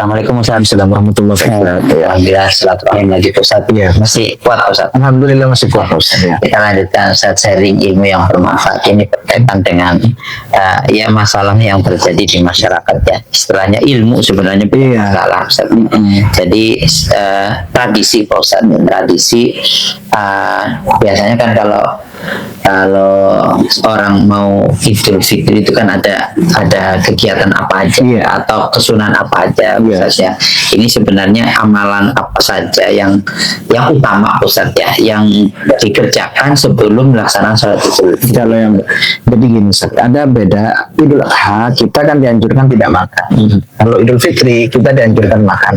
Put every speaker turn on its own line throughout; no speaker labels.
Assalamualaikum warahmatullahi wabarakatuh. Alhamdulillah silaturahim lagi Ustaz.
Ya,
Masih kuat Ustaz.
Alhamdulillah masih kuat Ustaz ya.
Kita lanjutkan Ustaz sharing ilmu yang bermanfaat ini berkaitan dengan ya masalah yang terjadi di masyarakat ya. Istilahnya ilmu sebenarnya masalah Ustaz. Jadi tradisi Pak Ustaz, tradisi biasanya kan kalau orang mau Idul Fitri itu kan ada kegiatan apa aja atau kesunahan apa aja Ustaz ya. Ini sebenarnya amalan apa saja yang utama Ustaz ya, yang dikerjakan sebelum melaksanakan sholat Idul Fitri.
Kalau yang jadi gini Ustaz, ada beda. Idul Adha kita kan dianjurkan tidak makan. Kalau Idul Fitri kita dianjurkan makan.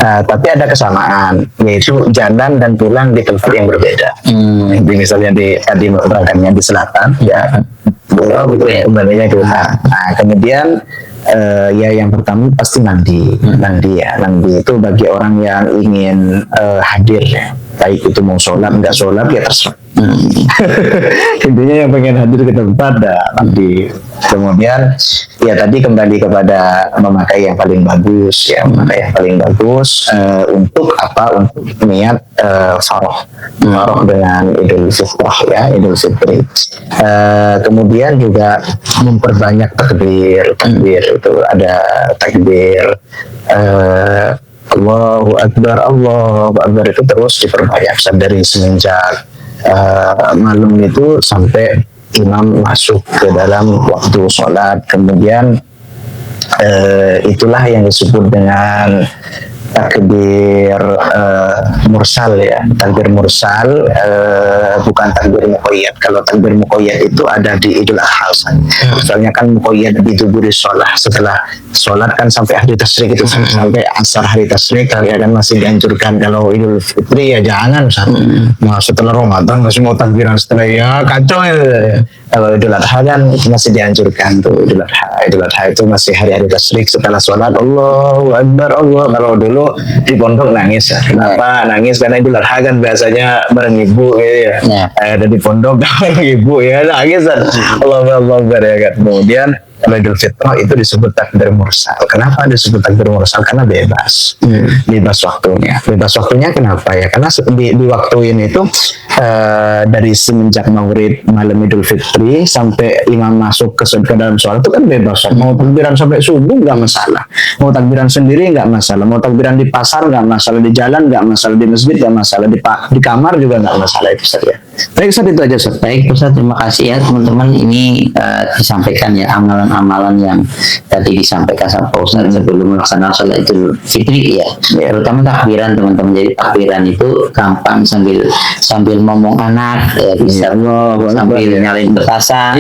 Tapi ada kesamaan, yaitu jalan dan pulang di tempat yang berbeda. Jadi misalnya tadi berangkatnya di selatan, ya kembalinya ke utara. Nah, kemudian ya yang pertama pasti mandi itu bagi orang yang ingin hadir ya. Baik itu mau sholat nggak sholat ya terserah. Intinya yang pengen hadir ke tempat nanti. Kemudian ya tadi kembali kepada memakai yang paling bagus ya, memakai yang paling bagus untuk apa? Untuk niat faroh dengan Idul Fitri ya, Idul Fitri. Kemudian juga memperbanyak takbir itu ada takbir Allahu Akbar itu terus diperbanyak dari semenjak malam itu sampai imam masuk ke dalam waktu sholat. Kemudian itulah yang disebut dengan takbir mursal ya, takbir mursal bukan takbir muqayyad. Kalau takbir muqayyad itu ada di Idul Adha. Misalnya kan muqayyad itu beri sholat setelah sholat kan sampai hari tasyrik itu sampai asar hari tasyrik kan masih dianjurkan. Kalau Idul Fitri ya jangan setelah Ramadan masih mau takbiran setelah ya kacau ya. Kalau Idul Adha kan masih dianjurkan tuh Idul Adha itu masih hari-hari tasyrik setelah sholat Allahu Akbar Allah. Kalau dulu di pondok nangis ya. Kenapa nangis? Karena Idul Adha kan biasanya bareng ibu ya. Ada di pondok bareng ibu ya nangis Allahu Akbar ya kan. Kemudian kalau Idul Fitri itu disebut takbir mursal. Kenapa disebut takbir mursal? Karena bebas waktunya. Bebas waktunya kenapa ya? Karena di waktu ini itu dari semenjak maghrib malam Idul Fitri sampai imam masuk ke dalam sholat itu kan bebas. Mau takbiran sampai subuh nggak masalah. Mau takbiran sendiri nggak masalah. Mau takbiran di pasar nggak masalah. Di jalan nggak masalah. Di masjid nggak masalah. Di kamar juga nggak masalah itu Ustaz ya. Baik Ustaz, itu aja Ustaz.
Baik Ustaz, terima kasih ya teman-teman. Ini disampaikan ya amalan yang tadi disampaikan sama Pak Ustaz sebelum melaksanakan sholat Idul Fitri ya. Terutama takbiran teman-teman. Jadi takbiran itu gampang sambil ngomong anak ya, bisa sambil nyalain petasan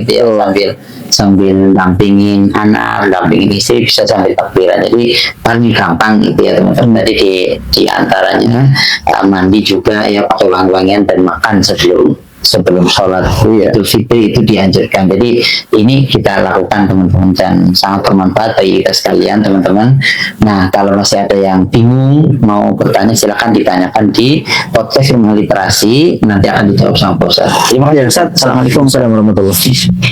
gitu ya, sambil dampingin anak, dampingin istri, bisa sambil takbiran. Jadi paling gampang gitu ya teman-teman. Tadi di antaranya mandi juga ya, pakai wangi-wangian dan makan sebelum sholat Idul Fitri itu dianjurkan. Jadi ini kita lakukan teman-teman dan sangat bermanfaat bagi kita sekalian teman-teman. Nah, kalau masih ada yang bingung mau bertanya silakan ditanyakan di podcast Rumah Literasi, nanti akan dijawab sama Pak Ustaz. Terima kasih Ustaz. Assalamualaikum warahmatullahi wabarakatuh.